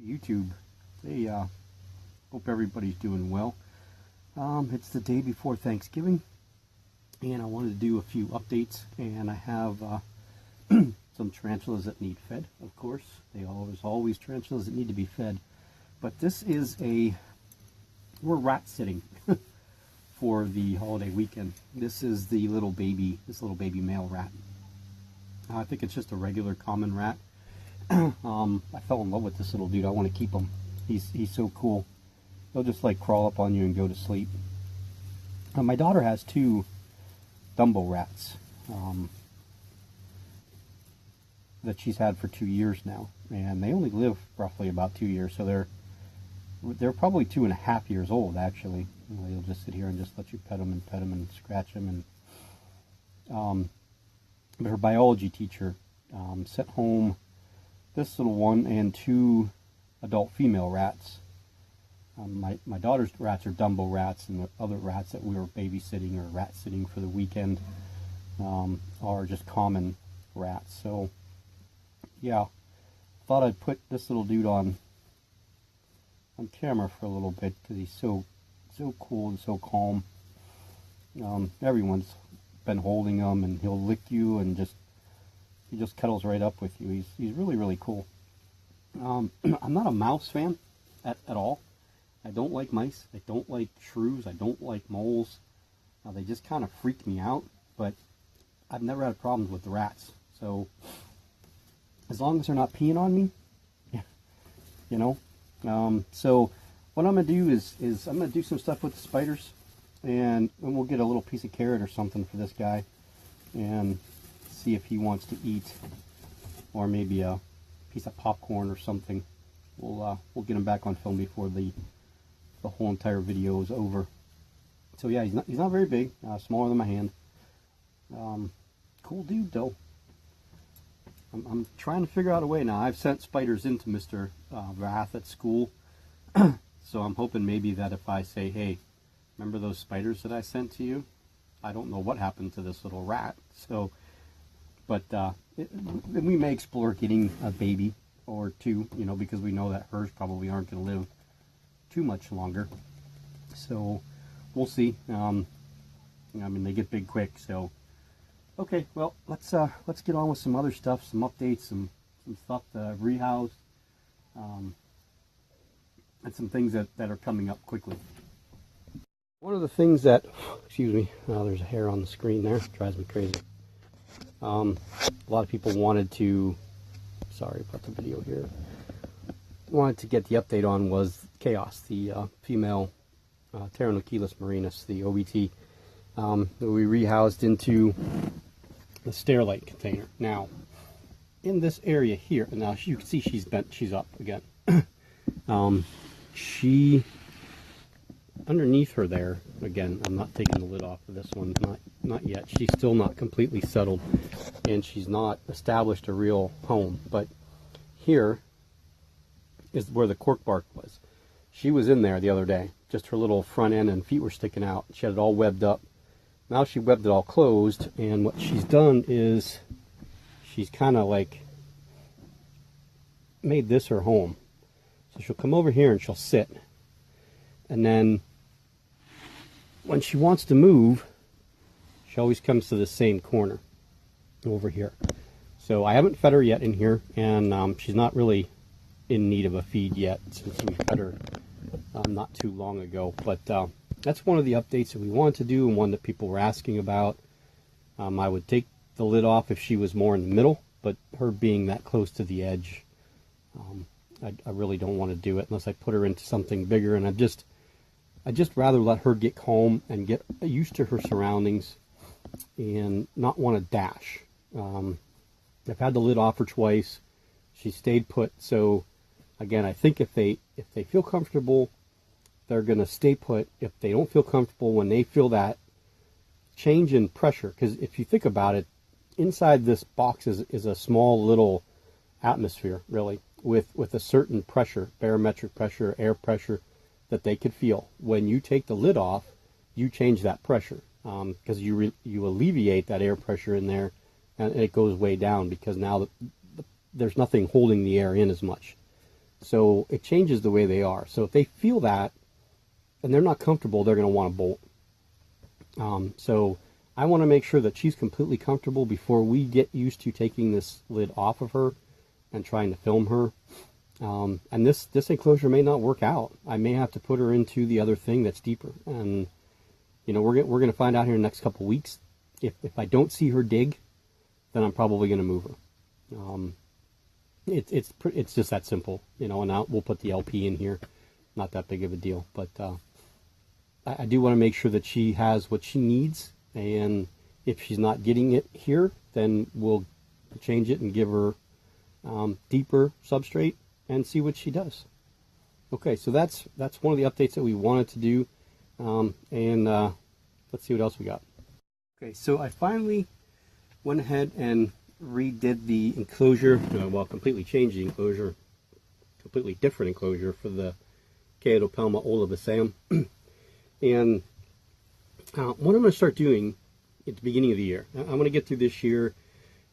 YouTube. Hey, hope everybody's doing well. It's the day before Thanksgiving, and I wanted to do a few updates, and I have some tarantulas that need fed, of course. There's always tarantulas that need to be fed, but this is we're rat sitting for the holiday weekend. This is this little baby male rat. I think it's just a regular common rat. I fell in love with this little dude. I want to keep him. He's so cool. He'll just like crawl up on you and go to sleep. My daughter has two Dumbo rats that she's had for 2 years now, and they only live roughly about 2 years, so they're probably 2.5 years old actually. They'll just sit here and just let you pet them and scratch them. And but her biology teacher sent home this little one and two adult female rats. My daughter's rats are Dumbo rats, and the other rats that we were babysitting or rat sitting for the weekend are just common rats. So yeah, thought I'd put this little dude on camera for a little bit because he's so cool and so calm. Everyone's been holding him, and he'll lick you and he just cuddles right up with you. He's really cool. I'm not a mouse fan at all. I don't like mice. I don't like shrews. I don't like moles. They just kind of freak me out, but I've never had problems with the rats. So as long as they're not peeing on me, you know. So what I'm going to do is I'm going to do some stuff with the spiders, and we'll get a little piece of carrot or something for this guy and see if he wants to eat, or maybe a piece of popcorn or something. We'll get him back on film before the whole entire video is over. So yeah, he's not very big, smaller than my hand. Cool dude though. I'm trying to figure out a way now. I've sent spiders into Mr. Wrath at school, so I'm hoping maybe that if I say, hey, remember those spiders that I sent to you? I don't know what happened to this little rat. So, but we may explore getting a baby or two, you know, because we know that hers probably aren't going to live too much longer. So we'll see. I mean, they get big quick. So okay, well, let's get on with some other stuff, some updates, some stuff that I've rehoused, and some things that are coming up quickly. One of the things that, excuse me, there's a hair on the screen there, drives me crazy. A lot of people wanted to, sorry about the video here, wanted to get the update on was Chaos, the female Pteronochelys marinus, the OBT, that we rehoused into the Stairlight container. Now, in this area here, now you can see she's bent, she's up again. She, underneath her there, again, I'm not taking the lid off of this one, not yet. She's still not completely settled, and she's not established a real home. But here is where the cork bark was. She was in there the other day. Just her little front end and feet were sticking out. She had it all webbed up. Now she webbed it all closed, and what she's done is she's kind of like made this her home. So she'll come over here and she'll sit, and then when she wants to move, she always comes to the same corner over here. So I haven't fed her yet in here, and she's not really in need of a feed yet since we fed her not too long ago. But that's one of the updates that we wanted to do, and one that people were asking about. I would take the lid off if she was more in the middle, but her being that close to the edge, I really don't want to do it unless I put her into something bigger. And I'd just rather let her get calm and get used to her surroundings and not want to dash. I've had the lid off her twice. She stayed put. So again, I think if they feel comfortable, they're going to stay put. If they don't feel comfortable, when they feel that change in pressure, because if you think about it, inside this box is a small little atmosphere, really, with a certain pressure, barometric pressure, air pressure, that they could feel. When you take the lid off, you change that pressure, because you alleviate that air pressure in there, and it goes way down, because now there's nothing holding the air in as much. So it changes the way they are. So if they feel that and they're not comfortable, they're going to want to bolt. So I want to make sure that she's completely comfortable before we get used to taking this lid off of her and trying to film her. And this enclosure may not work out. I may have to put her into the other thing that's deeper. And you know, we're going to find out here in the next couple weeks. If I don't see her dig, then I'm probably going to move her. It's just that simple, you know. And we'll put the LP in here. Not that big of a deal, but I do want to make sure that she has what she needs. And if she's not getting it here, then we'll change it and give her deeper substrate and see what she does. Okay, so that's one of the updates that we wanted to do. Let's see what else we got. Okay, so I finally went ahead and redid the enclosure, well, completely changed the enclosure, completely different enclosure for the Chaetopelma olivaceum. And what I'm going to start doing at the beginning of the year, I'm going to get through this year,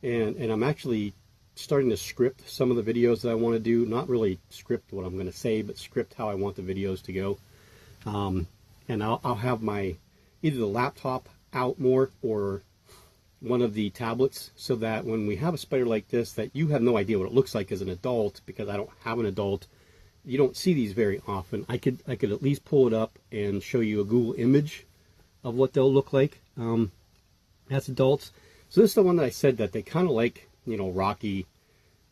and I'm actually starting to script some of the videos that I want to do. Not really script what I'm going to say, but script how I want the videos to go. And I'll have my either the laptop out more or one of the tablets, so that when we have a spider like this that you have no idea what it looks like as an adult, because I don't have an adult, you don't see these very often. I could at least pull it up and show you a Google image of what they'll look like as adults. So this is the one that I said that they kind of like, you know, rocky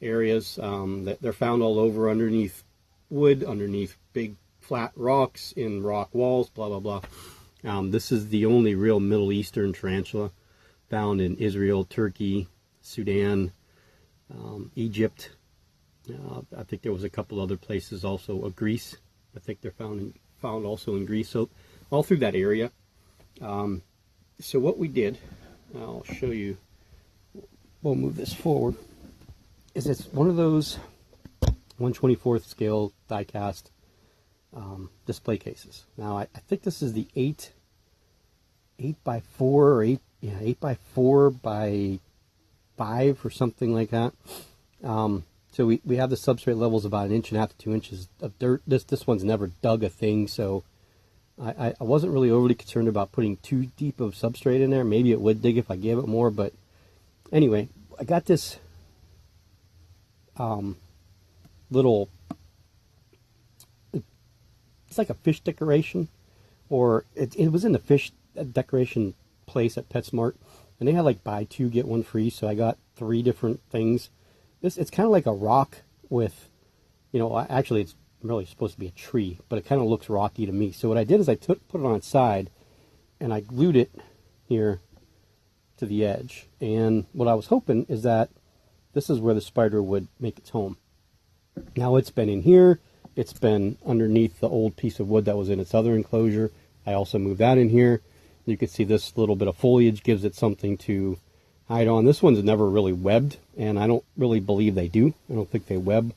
areas, that they're found all over, underneath wood, underneath big flat rocks, in rock walls, blah blah blah. This is the only real Middle Eastern tarantula found in Israel, Turkey, Sudan, Egypt. I think there was a couple other places also. Greece, I think they're found also in Greece. So all through that area. So what we did, I'll show you. We'll move this forward. Is it's one of those 1/24 scale die cast display cases. Now I think this is the 8 by 4 or 8 by 4 by 5 or something like that. So we have the substrate levels about 1.5 to 2 inches of dirt. This one's never dug a thing, so I wasn't really overly concerned about putting too deep of substrate in there. Maybe it would dig if I gave it more, but anyway, I got this little, it's like a fish decoration, or it was in the fish decoration place at PetSmart, and they had like buy 2 get 1 free, so I got 3 different things. It's kind of like a rock with, you know, actually it's really supposed to be a tree, but it kind of looks rocky to me. So what I did is I put it on its side and I glued it here to the edge. And what I was hoping is that this is where the spider would make its home. Now it's been in here, it's been underneath the old piece of wood that was in its other enclosure. I also moved that in here. You can see this little bit of foliage gives it something to hide on. This one's never really webbed, and I don't really believe they do. I don't think they web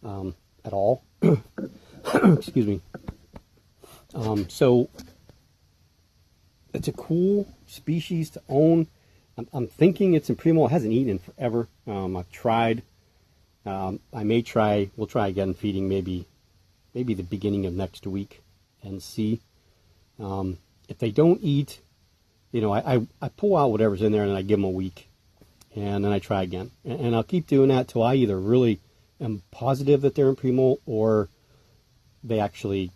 at all. Excuse me. So it's a cool species to own. I'm thinking it's in Primo. It hasn't eaten in forever. I've tried. We'll try again feeding maybe the beginning of next week and see. If they don't eat, you know, I pull out whatever's in there and I give them a week, and then I try again. And I'll keep doing that till I either really am positive that they're in Primo, or they actually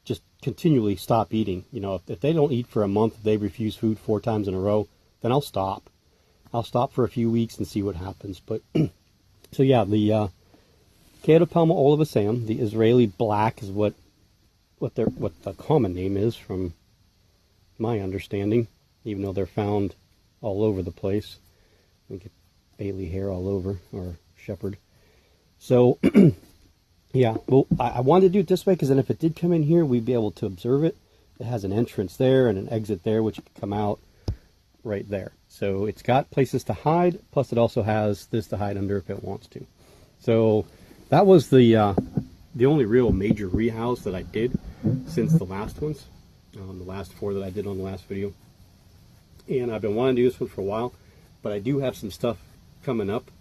just continually stop eating. You know, if they don't eat for a month, if they refuse food 4 times in a row, then I'll stop. I'll stop for a few weeks and see what happens. But so yeah, the Chaetopelma olivaceum, the Israeli black, is what the common name is from my understanding, even though they're found all over the place. We get Bailey hair all over, or shepherd. So yeah, well, I wanted to do it this way because then if it did come in here, we'd be able to observe it. It has an entrance there and an exit there, which could come out right there. So it's got places to hide, plus it also has this to hide under if it wants to. So that was the only real major rehouse that I did since the last ones, the last 4 that I did on the last video. And I've been wanting to do this one for a while, but I do have some stuff coming up.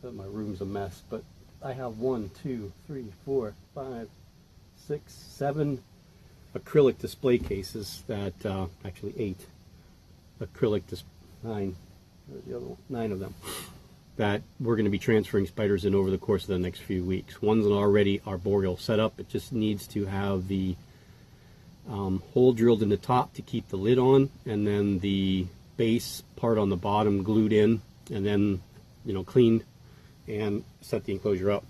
My room's a mess, but I have 1, 2, 3, 4, 5, 6, 7 acrylic display cases that, actually 8 acrylic, 9, the other one, 9 of them, that we're going to be transferring spiders in over the course of the next few weeks. One's an already arboreal setup. It just needs to have the hole drilled in the top to keep the lid on, and then the base part on the bottom glued in, and then, you know, cleaned and set the enclosure up.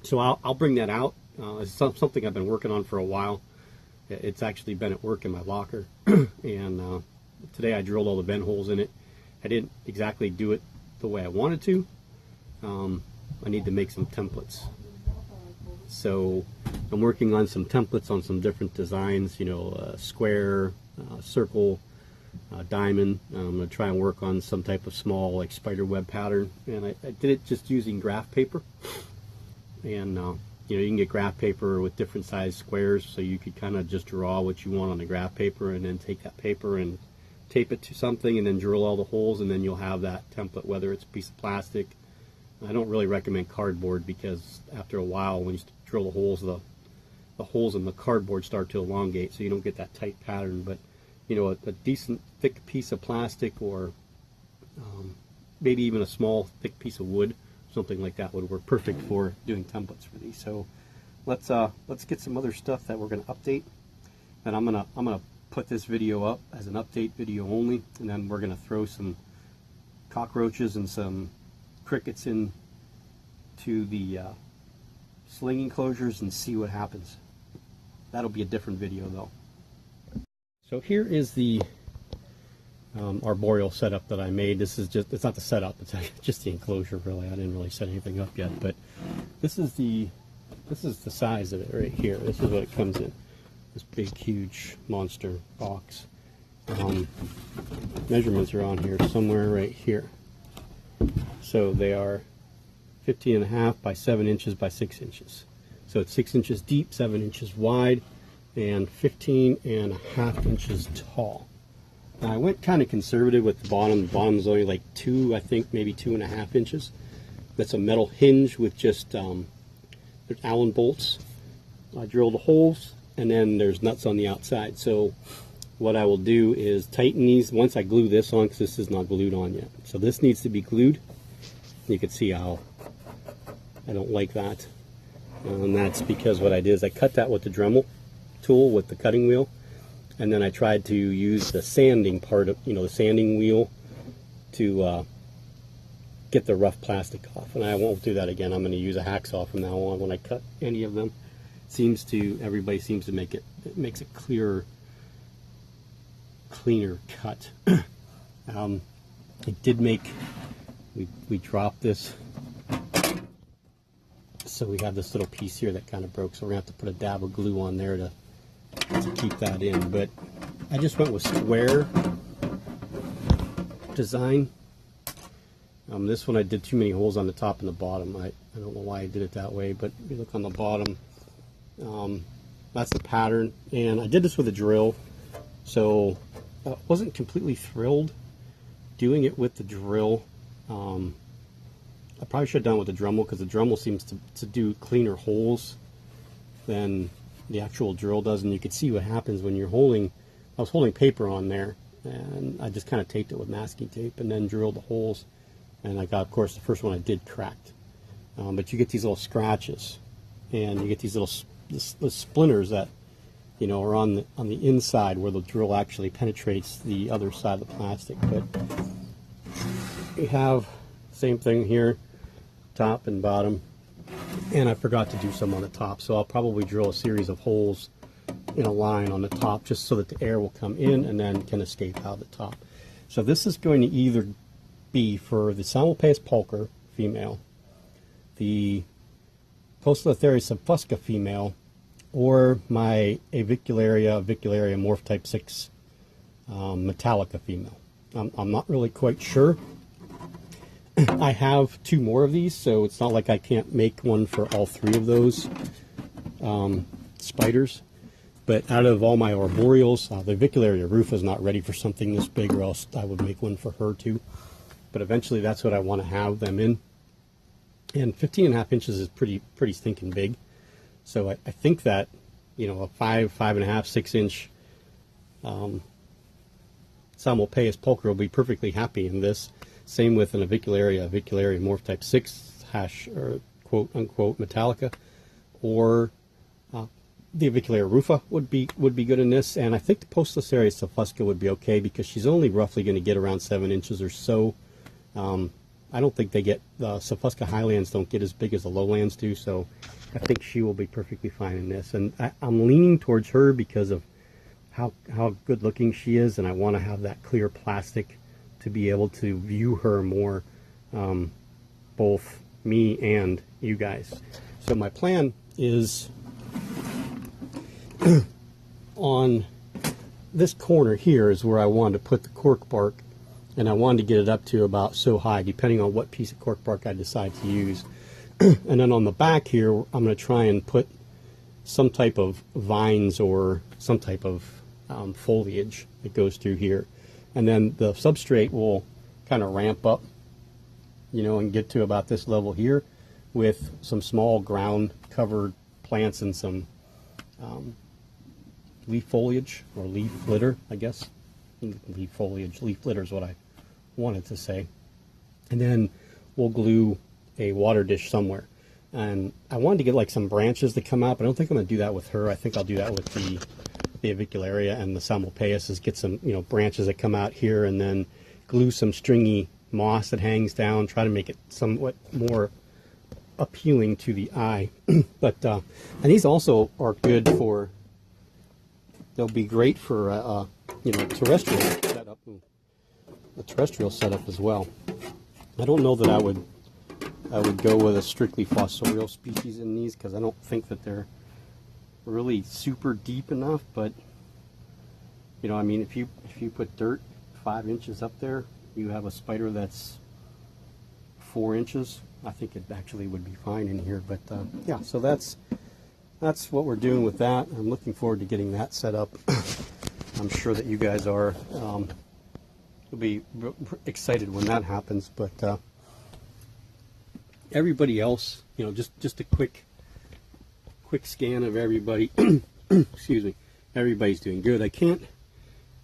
So I'll bring that out. It's something I've been working on for a while. It's actually been at work in my locker, and today I drilled all the vent holes in it. I didn't exactly do it the way I wanted to. I need to make some templates. So I'm working on some templates on some different designs, you know, square, circle, diamond. I'm going to try and work on some type of small, like, spider web pattern. And I did it just using graph paper. And, you know, you can get graph paper with different size squares, so you could kind of just draw what you want on the graph paper and then take that paper and tape it to something and then drill all the holes, and then you'll have that template, whether it's a piece of plastic. I don't really recommend cardboard, because after a while, when you drill the holes in the cardboard start to elongate, so you don't get that tight pattern. But, you know, a decent thick piece of plastic, or maybe even a small thick piece of wood, something like that would work perfect for doing templates for these. So let's get some other stuff that we're going to update, and I'm gonna put this video up as an update video only, and then we're going to throw some cockroaches and some crickets in to the sling enclosures and see what happens. That'll be a different video though. So here is the arboreal setup that I made. This is just, it's not the setup, it's just the enclosure really. I didn't really set anything up yet, but this is the size of it right here. This is what it comes in. This big, huge monster box. Measurements are on here somewhere right here. So they are 15.5 by 7 inches by 6 inches. So it's 6 inches deep, 7 inches wide, and 15.5 inches tall. Now I went kind of conservative with the bottom. The bottom is only like 2, I think, maybe 2.5 inches. That's a metal hinge with just there's Allen bolts. I drilled the holes, and then there's nuts on the outside. So what I will do is tighten these once I glue this on, because this is not glued on yet. So this needs to be glued. You can see how I don't like that. And that's because what I did is I cut that with the Dremel tool with the cutting wheel, and then I tried to use the sanding part of, you know, the sanding wheel to get the rough plastic off. And I won't do that again. I'm going to use a hacksaw from now on when I cut any of them. Everybody seems to make it makes a cleaner cut. It did make, we dropped this, so we have this little piece here that kind of broke, so we're going to have to put a dab of glue on there to keep that in. But I just went with square design. This one I did too many holes on the top and the bottom. I don't know why I did it that way, but if you look on the bottom, that's the pattern. And I did this with a drill, so I wasn't completely thrilled doing it with the drill. I probably should have done it with the Dremel, because the Dremel seems to do cleaner holes than the actual drill does. And you could see what happens when you're holding, I was holding paper on there, and I just kind of taped it with masking tape and then drilled the holes. And I got, of course, the first one I did cracked. But you get these little scratches, and you get these little the splinters that, you know, are on the inside where the drill actually penetrates the other side of the plastic. But we have the same thing here, top and bottom, and I forgot to do some on the top, so I'll probably drill a series of holes in a line on the top just so that the air will come in and then can escape out the top. So this is going to either be for the Simulpaeus pulcher female, the Poecilotheria subfusca female, or my Avicularia morph type 6 Metallica female. I'm not really quite sure. I have 2 more of these, so it's not like I can't make one for all 3 of those spiders. But out of all my arboreals, the Avicularia rufa is not ready for something this big, or else I would make one for her too. But eventually that's what I want to have them in. And 15.5 inches is pretty stinking big. So I think that, you know, a 5.5, 6 inch Chaetopelma pulcher will be perfectly happy in this. Same with an avicularia morph type 6 hash, or quote unquote Metallica, or the avicularia rufa would be good in this. And I think the Postlaceraria Sophuska would be okay, because she's only roughly going to get around 7 inches or so. I don't think they get, the Sophuska highlands don't get as big as the lowlands do, so I think she will be perfectly fine in this. And I'm leaning towards her because of how good looking she is, and I want to have that clear plastic to be able to view her more, both me and you guys. So my plan is on this corner here is where I wanted to put the cork bark, and I wanted to get it up to about so high, depending on what piece of cork bark I decide to use. And then on the back here, I'm going to try and put some type of vines or some type of foliage that goes through here. And then the substrate will kind of ramp up, you know, and get to about this level here with some small ground covered plants and some leaf foliage, or leaf litter, I guess. Leaf foliage, leaf litter is what I wanted to say. And then we'll glue a water dish somewhere. And I wanted to get like some branches that come out, but I don't think I'm going to do that with her. I think I'll do that with the avicularia and the Chaetopelma, is get some, you know, branches that come out here, and then glue some stringy moss that hangs down, try to make it somewhat more appealing to the eye. But and these also are good for, they'll be great for you know, terrestrial setup, a terrestrial setup as well. I don't know that I would go with a strictly fossorial species in these, because I don't think that they're really super deep enough. But you know, I mean, if you put dirt 5 inches up there, you have a spider that's 4 inches. I think it actually would be fine in here. But yeah, so that's what we're doing with that. I'm looking forward to getting that set up. I'm sure that you guys are. You'll be excited when that happens. But everybody else, you know, just a quick scan of everybody. Excuse me. Everybody's doing good. I can't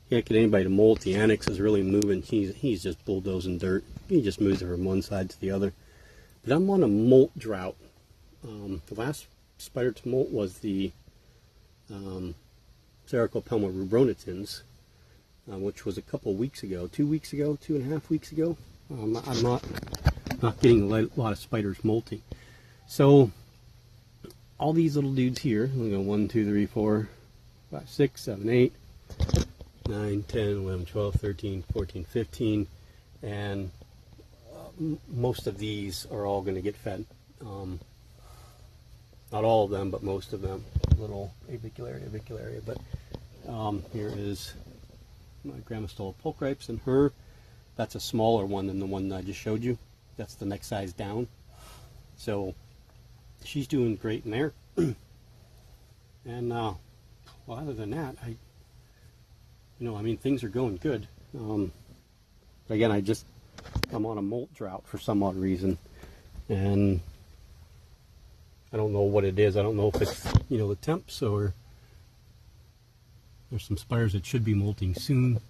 get anybody to molt. The annex is really moving. He's just bulldozing dirt. He just moves it from one side to the other. But I'm on a molt drought. The last spider to molt was the Chaetopelma rubronitans, which was a couple of weeks ago, 2 weeks ago, 2.5 weeks ago. I'm not getting a lot of spiders molting. So all these little dudes here, we go 1, 2, 3, 4, 5, 6, 7, 8, 9, 10, 11, 12, 13, 14, 15, and most of these are all going to get fed. Not all of them, but most of them. Little avicularia. But here is my Grammostola pulchripes, and her. That's a smaller one than the one I just showed you. That's the next size down. So she's doing great in there. And well, other than that, I mean, things are going good. Again, I'm on a molt drought for some odd reason, and I don't know what it is. I don't know if it's, you know, the temps, or there's some spiders that should be molting soon.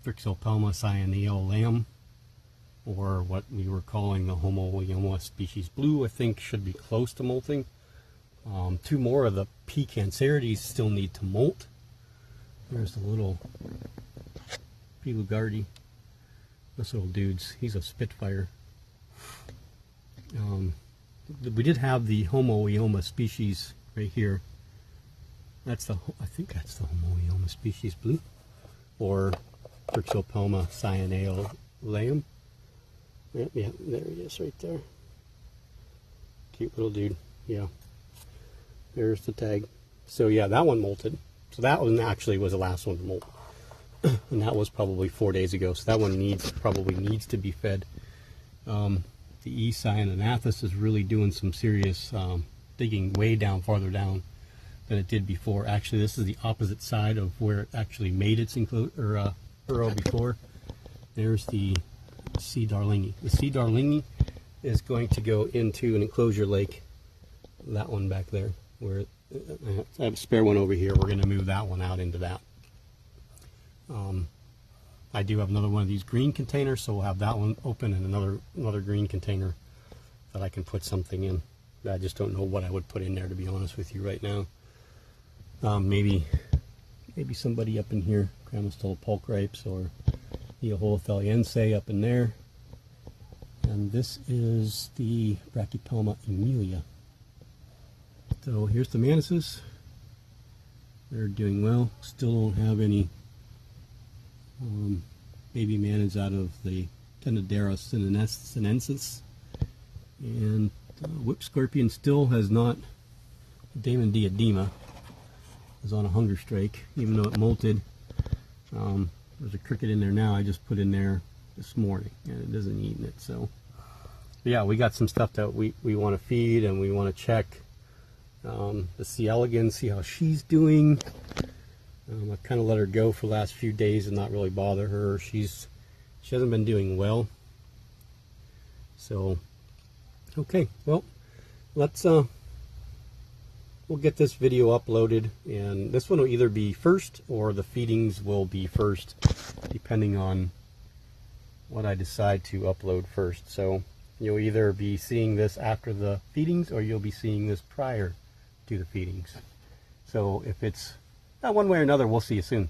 Chaetopelma cyaneolaeum, or what we were calling the Homoioma species blue, I think should be close to molting. 2 more of the P. cancerides still need to molt. There's the little P. lugardi. This little dude's, he's a spitfire. We did have the Homoioma species right here. I think that's the Homoioma species blue, or Chaetopelma cyaneolaeum. Yeah, there he is right there. Cute little dude. Yeah. There's the tag. So yeah, that one molted. So that one actually was the last one to molt. And that was probably 4 days ago. So that one probably needs to be fed. The E. cyananathus is really doing some serious digging way down, farther down than it did before. Actually, this is the opposite side of where it actually made its burrow before. There's the C. darlingi. The C. darlingi is going to go into an enclosure lake. That one back there, where I have a spare one over here. We're going to move that one out into that. I do have another one of these green containers, so we'll have that one open and another green container that I can put something in. I just don't know what I would put in there, to be honest with you right now. Maybe somebody up in here, Grandma's pulk grapes, or the Holothelliense up in there. And this is the Chaetopelma emilia. So here's the mantises. They're doing well. Still don't have any baby manids out of the Tendidera sinensis. And whip scorpion still has not, Damon diadema is on a hunger strike, even though it molted. There's a cricket in there now. I just put in there this morning and it isn't eating it. So yeah, we got some stuff that we want to feed, and we want to check the C. elegans, see how she's doing. I've kind of let her go for the last few days and not really bother her. She hasn't been doing well. So okay, well, let's we'll get this video uploaded, and this one will either be first or the feedings will be first, depending on what I decide to upload first. So you'll either be seeing this after the feedings, or you'll be seeing this prior to the feedings. So if it's one way or another, we'll see you soon.